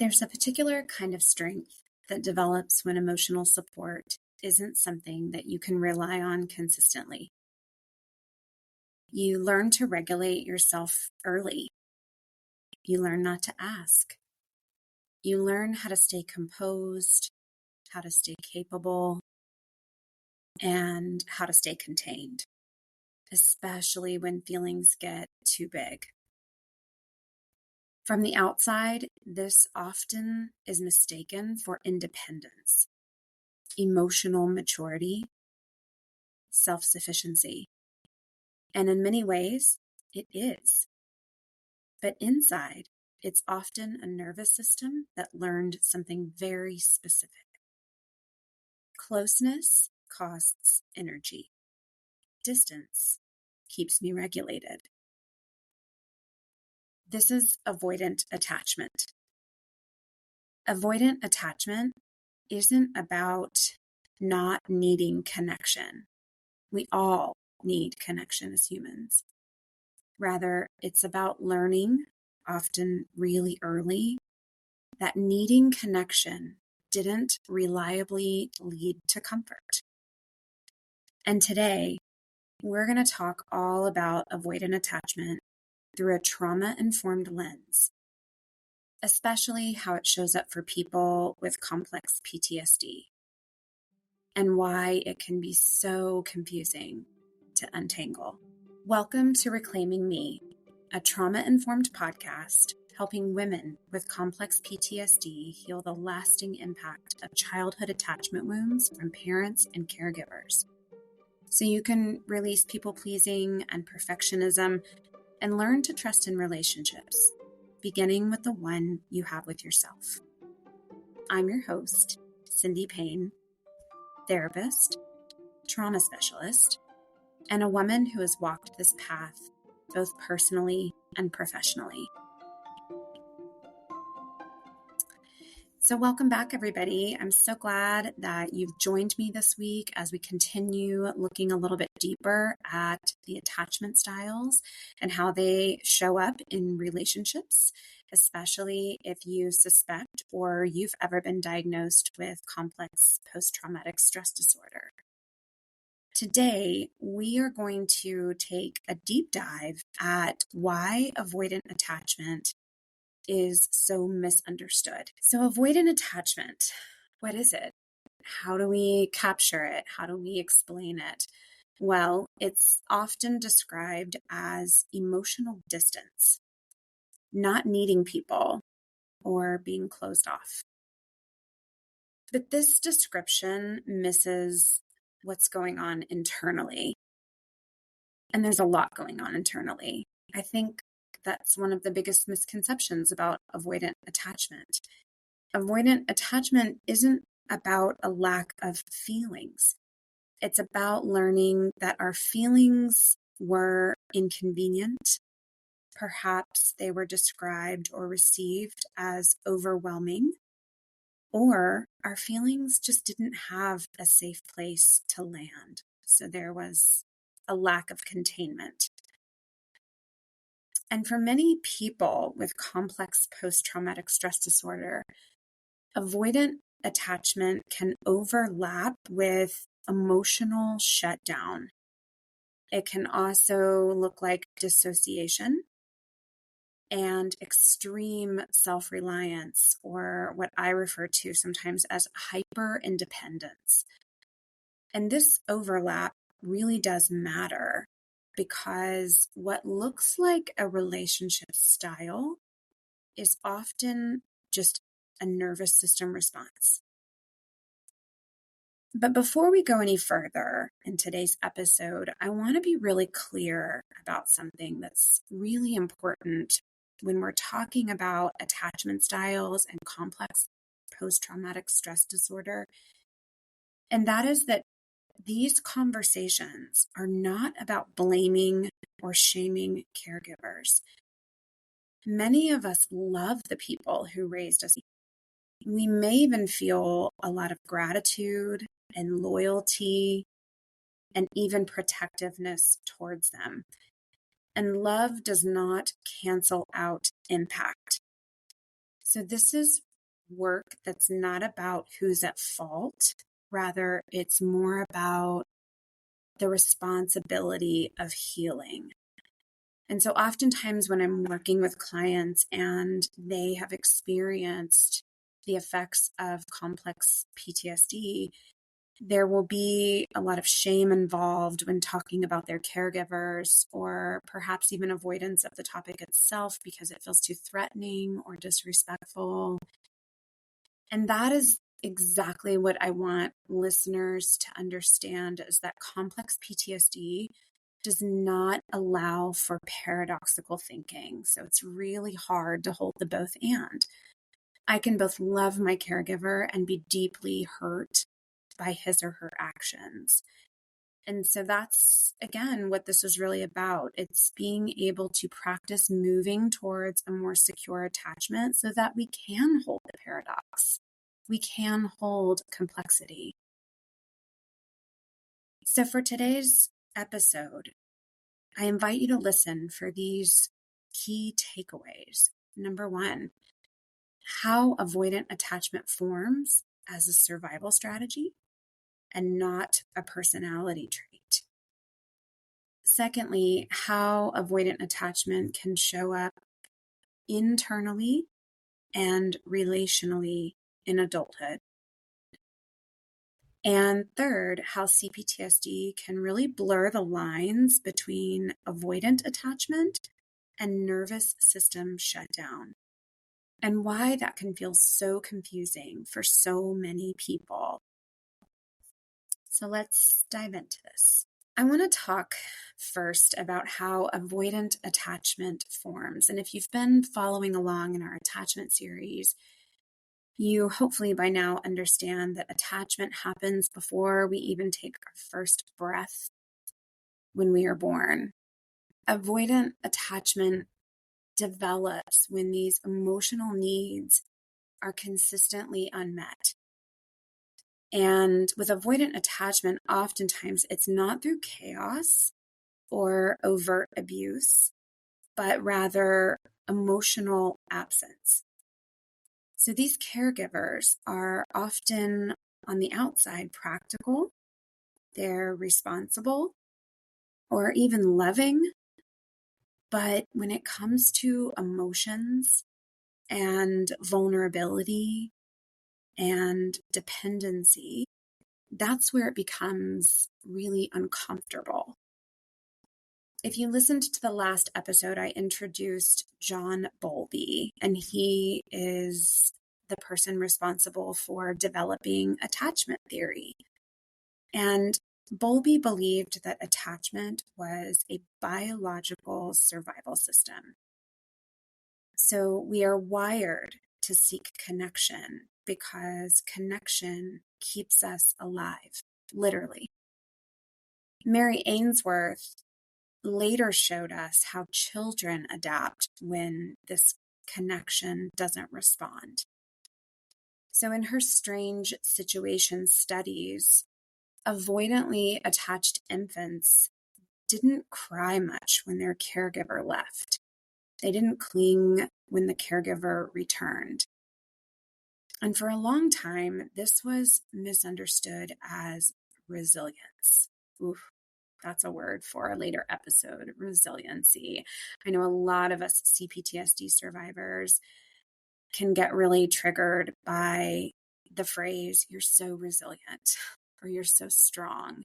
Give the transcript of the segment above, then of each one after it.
There's a particular kind of strength that develops when emotional support isn't something that you can rely on consistently. You learn to regulate yourself early. You learn not to ask. You learn how to stay composed, how to stay capable, and how to stay contained, especially when feelings get too big. From the outside, this often is mistaken for independence, emotional maturity, self-sufficiency. And in many ways, it is. But inside, it's often a nervous system that learned something very specific. Closeness costs energy. Distance keeps me regulated. This is avoidant attachment. Avoidant attachment isn't about not needing connection. We all need connection as humans. Rather, it's about learning, often really early, that needing connection didn't reliably lead to comfort. And today, we're going to talk all about avoidant attachment through a trauma-informed lens, especially how it shows up for people with complex PTSD and why it can be so confusing to untangle. Welcome to Reclaiming Me, a trauma-informed podcast helping women with complex PTSD heal the lasting impact of childhood attachment wounds from parents and caregivers, so you can release people-pleasing and perfectionism and learn to trust in relationships, beginning with the one you have with yourself. I'm your host, Cindy Payne, therapist, trauma specialist, and a woman who has walked this path both personally and professionally. So welcome back, everybody. I'm so glad that you've joined me this week as we continue looking a little bit deeper at the attachment styles and how they show up in relationships, especially if you suspect or you've ever been diagnosed with complex post-traumatic stress disorder. Today, we are going to take a deep dive at why avoidant attachment is so misunderstood. So avoidant attachment, what is it? How do we capture it? How do we explain it? Well, it's often described as emotional distance, not needing people, or being closed off. But this description misses what's going on internally. And there's a lot going on internally. I think that's one of the biggest misconceptions about avoidant attachment. Avoidant attachment isn't about a lack of feelings. It's about learning that our feelings were inconvenient. Perhaps they were described or received as overwhelming, or our feelings just didn't have a safe place to land. So there was a lack of containment. And for many people with complex post-traumatic stress disorder, avoidant attachment can overlap with emotional shutdown. It can also look like dissociation and extreme self-reliance, or what I refer to sometimes as hyper-independence. And this overlap really does matter, because what looks like a relationship style is often just a nervous system response. But before we go any further in today's episode, I want to be really clear about something that's really important when we're talking about attachment styles and complex post-traumatic stress disorder. And that is that these conversations are not about blaming or shaming caregivers. Many of us love the people who raised us. We may even feel a lot of gratitude and loyalty and even protectiveness towards them. And love does not cancel out impact. So this is work that's not about who's at fault. Rather, it's more about the responsibility of healing. And so oftentimes when I'm working with clients and they have experienced the effects of complex PTSD, there will be a lot of shame involved when talking about their caregivers, or perhaps even avoidance of the topic itself because it feels too threatening or disrespectful. And that is exactly what I want listeners to understand, is that complex PTSD does not allow for paradoxical thinking. So it's really hard to hold the both and. I can both love my caregiver and be deeply hurt by his or her actions. And so that's, again, what this is really about. It's being able to practice moving towards a more secure attachment so that we can hold the paradox. We can hold complexity. So for today's episode, I invite you to listen for these key takeaways. Number one, how avoidant attachment forms as a survival strategy and not a personality trait. Secondly, how avoidant attachment can show up internally and relationally in adulthood. And third, how CPTSD can really blur the lines between avoidant attachment and nervous system shutdown, and why that can feel so confusing for so many people. So let's dive into this. I want to talk first about how avoidant attachment forms. And if you've been following along in our attachment series, you hopefully by now understand that attachment happens before we even take our first breath when we are born. Avoidant attachment develops when these emotional needs are consistently unmet. And with avoidant attachment, oftentimes it's not through chaos or overt abuse, but rather emotional absence. So these caregivers are often on the outside practical, they're responsible, or even loving. But when it comes to emotions and vulnerability and dependency, that's where it becomes really uncomfortable. If you listened to the last episode, I introduced John Bowlby, and he is the person responsible for developing attachment theory. And Bowlby believed that attachment was a biological survival system. So we are wired to seek connection because connection keeps us alive, literally. Mary Ainsworth later showed us how children adapt when this connection doesn't respond. So in her strange situation studies, avoidantly attached infants didn't cry much when their caregiver left. They didn't cling when the caregiver returned. And for a long time, this was misunderstood as resilience. Oof. That's a word for a later episode, resiliency. I know a lot of us CPTSD survivors can get really triggered by the phrase, you're so resilient, or you're so strong.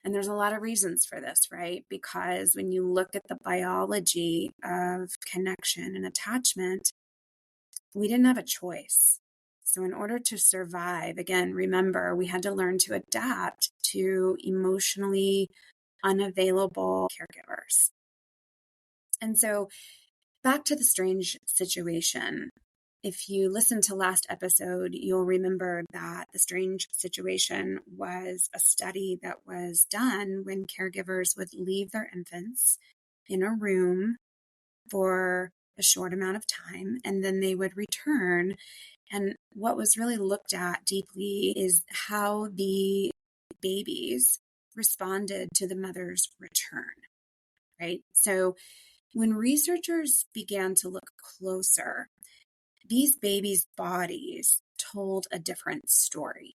And there's a lot of reasons for this, right? Because when you look at the biology of connection and attachment, we didn't have a choice. So in order to survive, again, remember, we had to learn to adapt to emotionally unavailable caregivers. And so back to the strange situation. If you listened to last episode, you'll remember that the strange situation was a study that was done when caregivers would leave their infants in a room for a short amount of time, and then they would return. And what was really looked at deeply is how the babies responded to the mother's return, right? So when researchers began to look closer, these babies' bodies told a different story.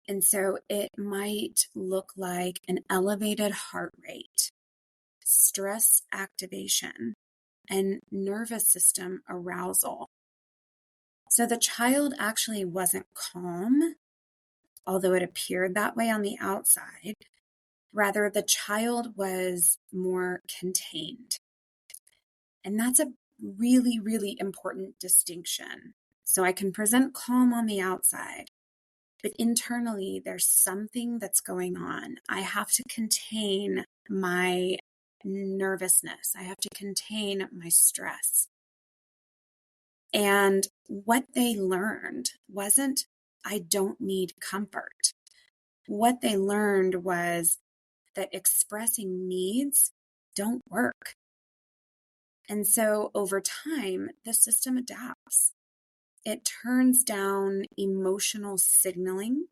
And so it might look like an elevated heart rate, stress activation, and nervous system arousal. So the child actually wasn't calm, although it appeared that way on the outside. Rather, the child was more contained. And that's a really, really important distinction. So I can present calm on the outside, but internally, there's something that's going on. I have to contain my nervousness. I have to contain my stress. And what they learned wasn't, I don't need comfort. What they learned was that expressing needs don't work. And so over time, the system adapts. It turns down emotional signaling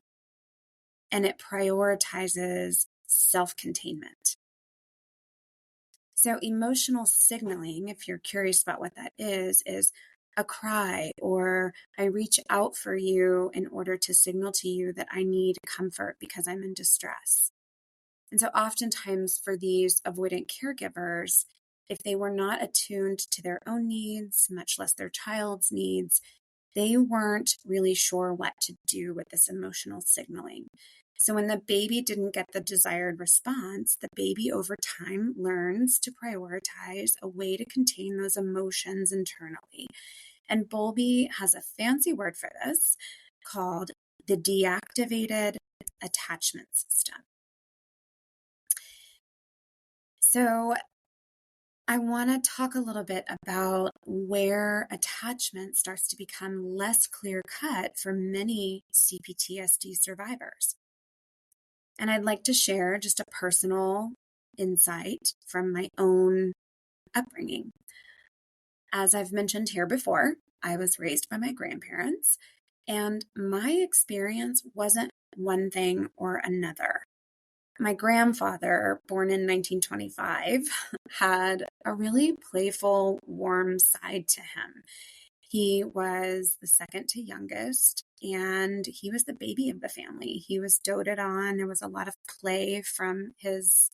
and it prioritizes self-containment. So emotional signaling, if you're curious about what that is a cry, or I reach out for you in order to signal to you that I need comfort because I'm in distress. And so oftentimes for these avoidant caregivers, if they were not attuned to their own needs, much less their child's needs, they weren't really sure what to do with this emotional signaling. So when the baby didn't get the desired response, the baby over time learns to prioritize a way to contain those emotions internally. And Bowlby has a fancy word for this called the deactivated attachment system. So I want to talk a little bit about where attachment starts to become less clear-cut for many CPTSD survivors. And I'd like to share just a personal insight from my own upbringing. As I've mentioned here before, I was raised by my grandparents, and my experience wasn't one thing or another. My grandfather, born in 1925, had a really playful, warm side to him. He was the second to youngest, and he was the baby of the family. He was doted on. There was a lot of play from his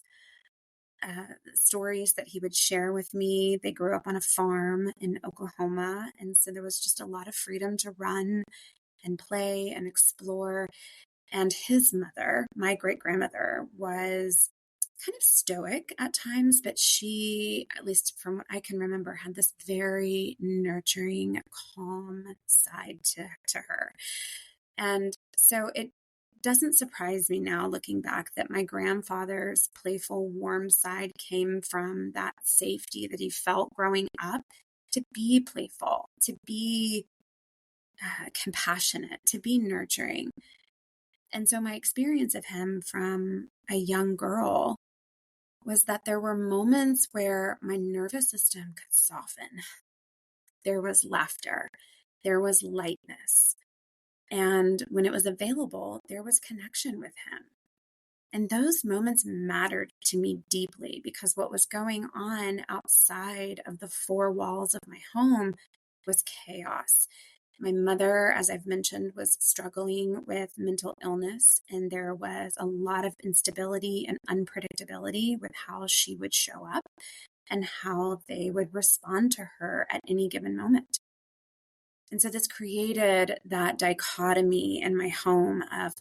stories that he would share with me. They grew up on a farm in Oklahoma, and so there was just a lot of freedom to run and play and explore. And his mother, my great-grandmother, was kind of stoic at times, but she, at least from what I can remember, had this very nurturing, calm side to her. And so it doesn't surprise me now, looking back, that my grandfather's playful, warm side came from that safety that he felt growing up to be playful, to be compassionate, to be nurturing. And so my experience of him from a young girl was that there were moments where my nervous system could soften. There was laughter. There was lightness. And when it was available, there was connection with him. And those moments mattered to me deeply because what was going on outside of the four walls of my home was chaos. My mother, as I've mentioned, was struggling with mental illness, and there was a lot of instability and unpredictability with how she would show up and how they would respond to her at any given moment. And so this created that dichotomy in my home of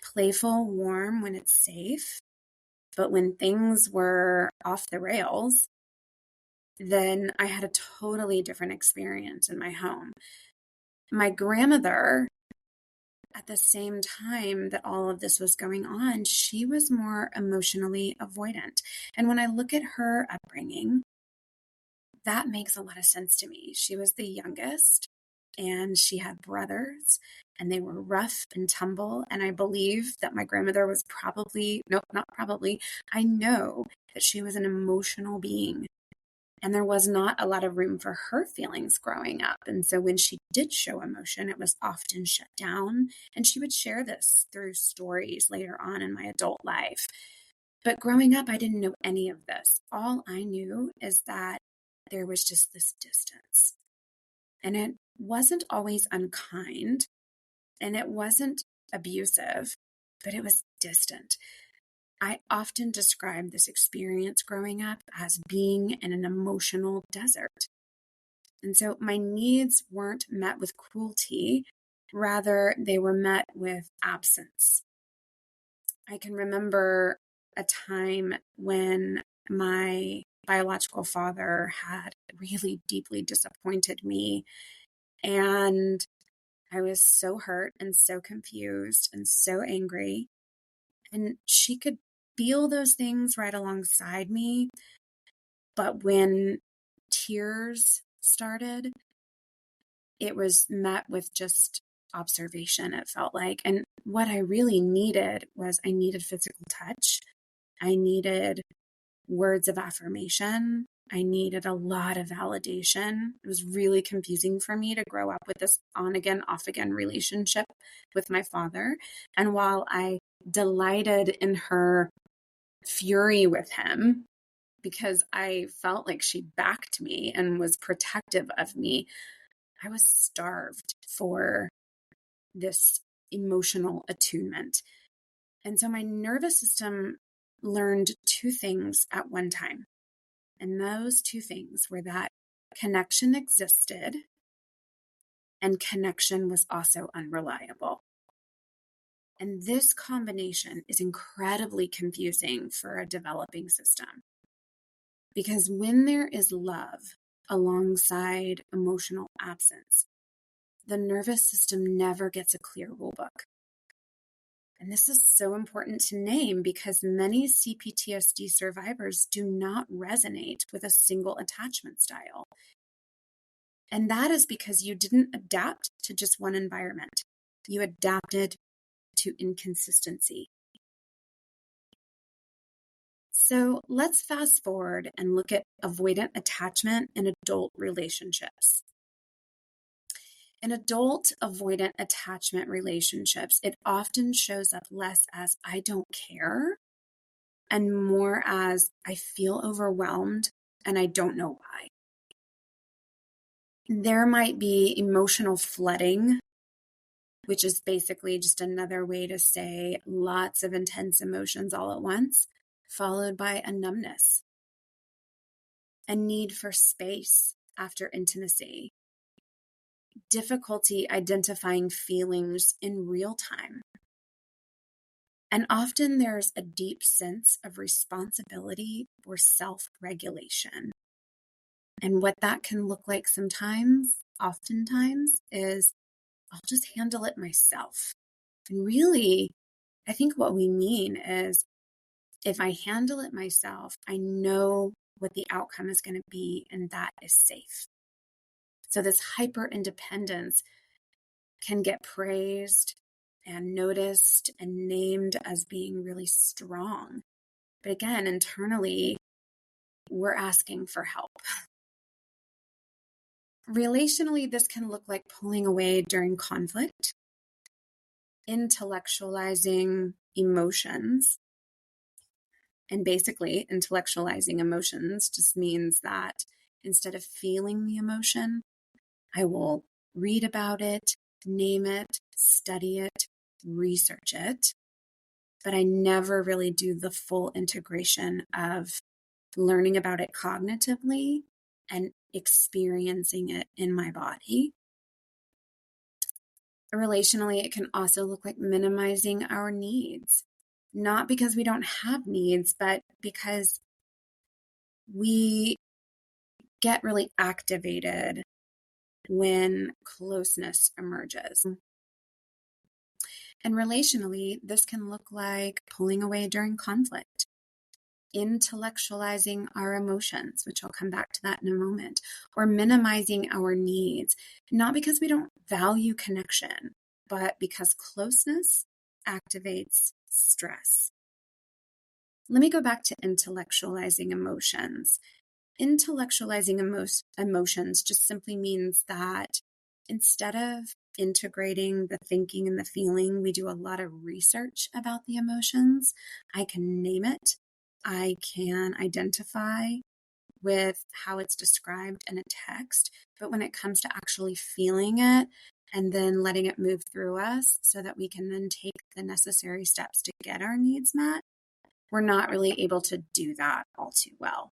playful, warm when it's safe, but when things were off the rails, then I had a totally different experience in my home. My grandmother, at the same time that all of this was going on, she was more emotionally avoidant. And when I look at her upbringing, that makes a lot of sense to me. She was the youngest, and she had brothers, and they were rough and tumble. And I believe that my grandmother was probably, no, not probably, I know that she was an emotional being. And there was not a lot of room for her feelings growing up. And so when she did show emotion, it was often shut down. And she would share this through stories later on in my adult life. But growing up, I didn't know any of this. All I knew is that there was just this distance. And it wasn't always unkind and it wasn't abusive, but it was distant. I often describe this experience growing up as being in an emotional desert. And so my needs weren't met with cruelty, rather, they were met with absence. I can remember a time when my biological father had really deeply disappointed me. And I was so hurt and so confused and so angry. And she could feel those things right alongside me. But when tears started, it was met with just observation, it felt like. And what I really needed was I needed physical touch. I needed words of affirmation. I needed a lot of validation. It was really confusing for me to grow up with this on again, off again relationship with my father. And while I delighted in her fury with him, because I felt like she backed me and was protective of me, I was starved for this emotional attunement. And so my nervous system learned two things at one time. And those two things were that connection existed and connection was also unreliable. And this combination is incredibly confusing for a developing system. Because when there is love alongside emotional absence, the nervous system never gets a clear rule book. And this is so important to name because many CPTSD survivors do not resonate with a single attachment style. And that is because you didn't adapt to just one environment. You adapted to inconsistency. So let's fast forward and look at avoidant attachment in adult relationships. In adult avoidant attachment relationships, it often shows up less as I don't care and more as I feel overwhelmed and I don't know why. There might be emotional flooding, which is basically just another way to say lots of intense emotions all at once, followed by a numbness, a need for space after intimacy, difficulty identifying feelings in real time. And often there's a deep sense of responsibility or self-regulation. And what that can look like oftentimes, is I'll just handle it myself. And really, I think what we mean is if I handle it myself, I know what the outcome is going to be, and that is safe. So this hyper independence can get praised and noticed and named as being really strong. But again, internally, we're asking for help. Relationally, this can look like pulling away during conflict, intellectualizing emotions. And basically, intellectualizing emotions just means that instead of feeling the emotion, I will read about it, name it, study it, research it. But I never really do the full integration of learning about it cognitively and experiencing it in my body. Relationally, it can also look like minimizing our needs, not because we don't have needs, but because we get really activated when closeness emerges. And relationally, this can look like pulling away during conflict, intellectualizing our emotions, which I'll come back to that in a moment, or minimizing our needs, not because we don't value connection, but because closeness activates stress. Let me go back to intellectualizing emotions. Intellectualizing emotions just simply means that instead of integrating the thinking and the feeling, we do a lot of research about the emotions. I can name it. I can identify with how it's described in a text, but when it comes to actually feeling it and then letting it move through us so that we can then take the necessary steps to get our needs met, we're not really able to do that all too well.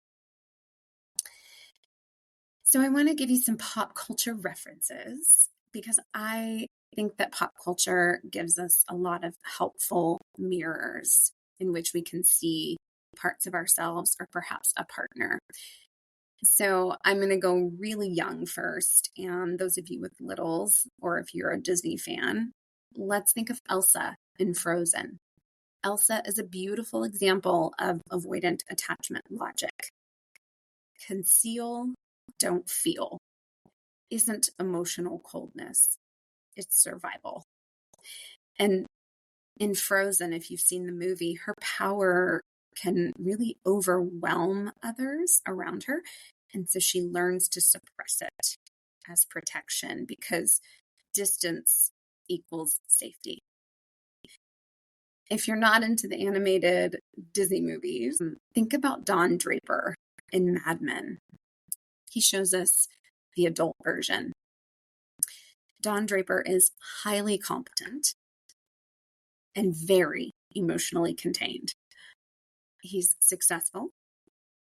So I want to give you some pop culture references because I think that pop culture gives us a lot of helpful mirrors in which we can see parts of ourselves or perhaps a partner. So I'm going to go really young first. And those of you with littles, or if you're a Disney fan, let's think of Elsa in Frozen. Elsa is a beautiful example of avoidant attachment logic. Conceal, don't feel. Isn't emotional coldness. It's survival. And in Frozen, if you've seen the movie, her power can really overwhelm others around her. And so she learns to suppress it as protection because distance equals safety. If you're not into the animated Disney movies, think about Don Draper in Mad Men. He shows us the adult version. Don Draper is highly competent and very emotionally contained. He's successful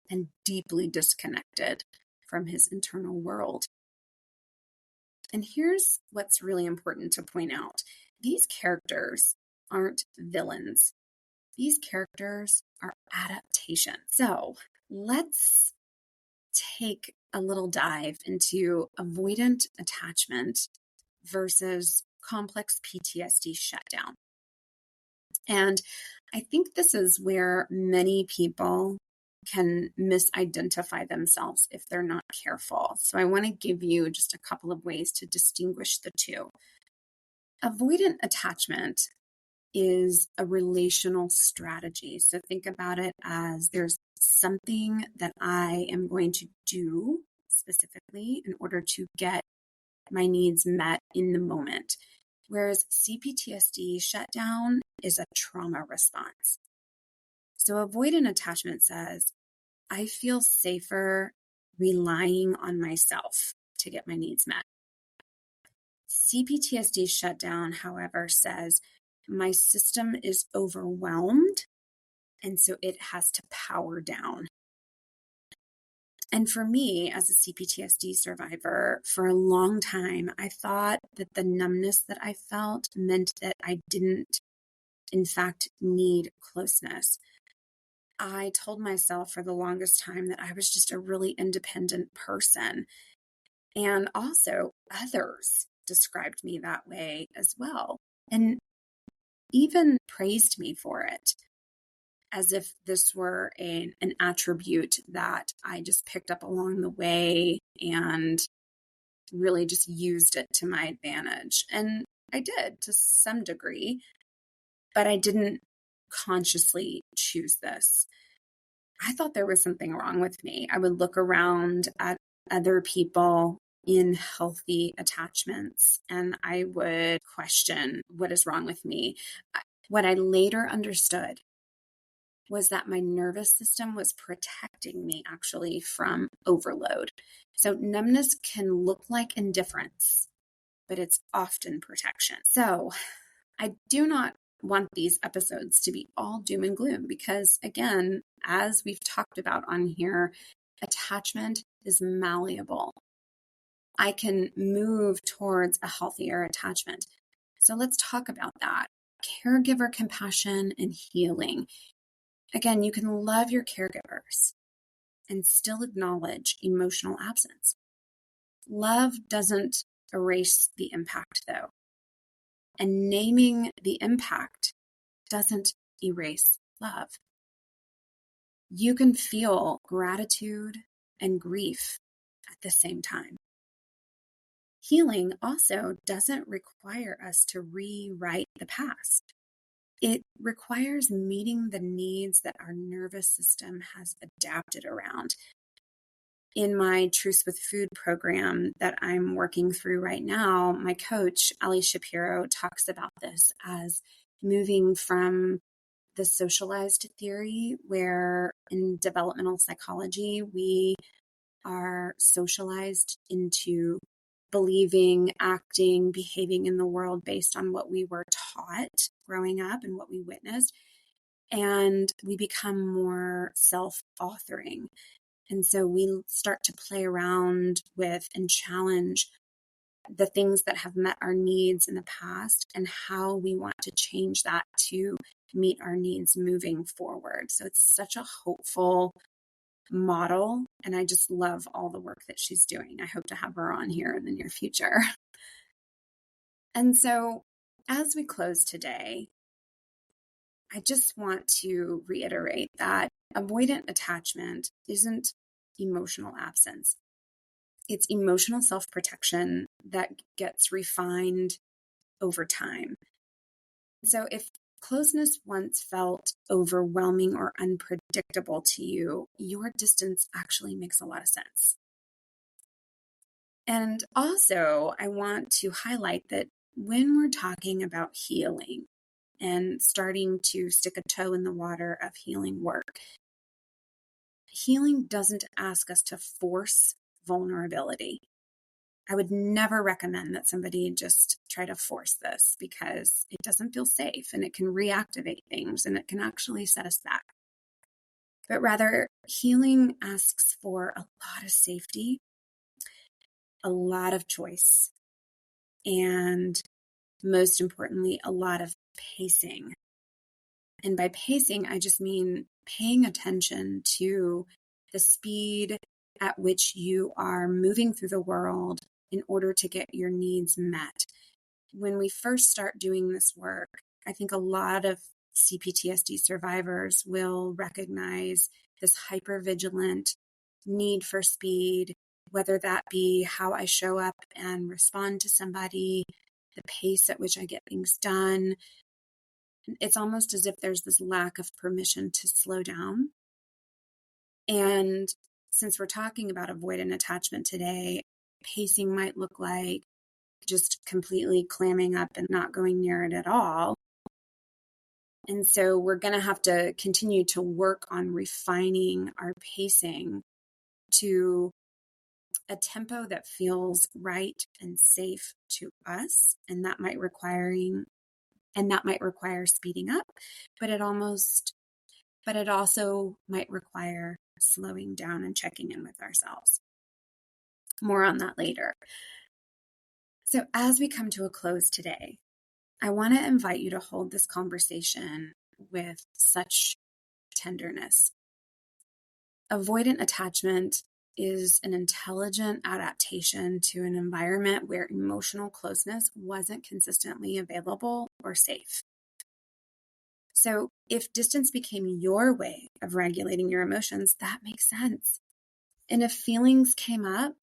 and deeply disconnected from his internal world. And here's what's really important to point out. These characters aren't villains. These characters are adaptations. So let's take a little dive into avoidant attachment versus complex PTSD shutdown. And I think this is where many people can misidentify themselves if they're not careful. So I want to give you just a couple of ways to distinguish the two. Avoidant attachment is a relational strategy. So think about it as there's something that I am going to do specifically in order to get my needs met in the moment. Whereas CPTSD shutdown is a trauma response. So avoidant attachment says, I feel safer relying on myself to get my needs met. CPTSD shutdown, however, says my system is overwhelmed, and so it has to power down. And for me, as a CPTSD survivor, for a long time, I thought that the numbness that I felt meant that I didn't, in fact, need closeness. I told myself for the longest time that I was just a really independent person. And also, others described me that way as well, and even praised me for it, as if this were an attribute that I just picked up along the way and really just used it to my advantage. And I did to some degree, but I didn't consciously choose this. I thought there was something wrong with me. I would look around at other people in healthy attachments and I would question what is wrong with me. What I later understood was that my nervous system was protecting me actually from overload. So numbness can look like indifference, but it's often protection. So I do not want these episodes to be all doom and gloom because, again, as we've talked about on here, attachment is malleable. I can move towards a healthier attachment. So let's talk about that. Caregiver compassion and healing. Again, you can love your caregivers and still acknowledge emotional absence. Love doesn't erase the impact, though. And naming the impact doesn't erase love. You can feel gratitude and grief at the same time. Healing also doesn't require us to rewrite the past. It requires meeting the needs that our nervous system has adapted around. In my Truth with Food program that I'm working through right now, my coach, Ali Shapiro, talks about this as moving from the socialized theory, where in developmental psychology, we are socialized into believing, acting, behaving in the world based on what we were taught growing up and what we witnessed. And we become more self-authoring. And so we start to play around with and challenge the things that have met our needs in the past and how we want to change that to meet our needs moving forward. So it's such a hopeful model, and I just love all the work that she's doing. I hope to have her on here in the near future. And so as we close today, I just want to reiterate that avoidant attachment isn't emotional absence. It's emotional self-protection that gets refined over time. So if closeness once felt overwhelming or unpredictable to you, your distance actually makes a lot of sense. And also, I want to highlight that when we're talking about healing and starting to stick a toe in the water of healing work, healing doesn't ask us to force vulnerability. I would never recommend that somebody just try to force this, because it doesn't feel safe and it can reactivate things and it can actually set us back. But rather, healing asks for a lot of safety, a lot of choice, and most importantly, a lot of pacing. And by pacing, I just mean paying attention to the speed at which you are moving through the world in order to get your needs met. When we first start doing this work, I think a lot of CPTSD survivors will recognize this hypervigilant need for speed, whether that be how I show up and respond to somebody, the pace at which I get things done. It's almost as if there's this lack of permission to slow down. And since we're talking about avoidant attachment today, pacing might look like just completely clamming up and not going near it at all. And so we're going to have to continue to work on refining our pacing to a tempo that feels right and safe to us. And that might require speeding up, but it also might require slowing down and checking in with ourselves. More on that later. So as we come to a close today, I want to invite you to hold this conversation with such tenderness. Avoidant attachment is an intelligent adaptation to an environment where emotional closeness wasn't consistently available or safe. So if distance became your way of regulating your emotions, that makes sense. And if feelings came up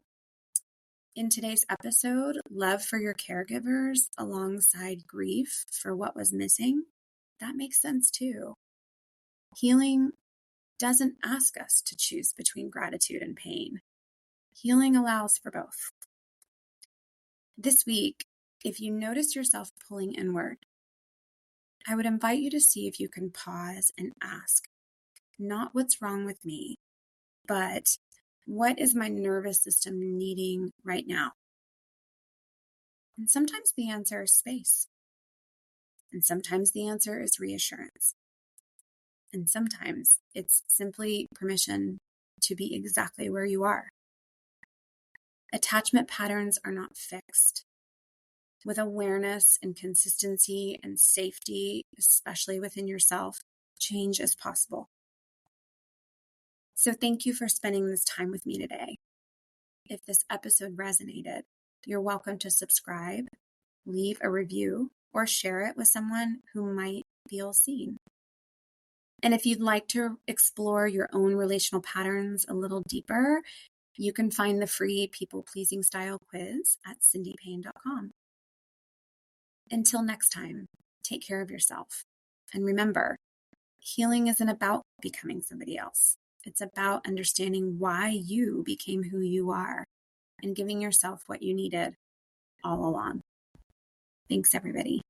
in today's episode, love for your caregivers alongside grief for what was missing, that makes sense too. Healing doesn't ask us to choose between gratitude and pain. Healing allows for both. This week, if you notice yourself pulling inward, I would invite you to see if you can pause and ask, not what's wrong with me, but what is my nervous system needing right now? And sometimes the answer is space. And sometimes the answer is reassurance. And sometimes it's simply permission to be exactly where you are. Attachment patterns are not fixed. With awareness and consistency and safety, especially within yourself, change is possible. So thank you for spending this time with me today. If this episode resonated, you're welcome to subscribe, leave a review, or share it with someone who might feel seen. And if you'd like to explore your own relational patterns a little deeper, you can find the free people-pleasing style quiz at cindypayne.com. Until next time, take care of yourself. And remember, healing isn't about becoming somebody else. It's about understanding why you became who you are and giving yourself what you needed all along. Thanks, everybody.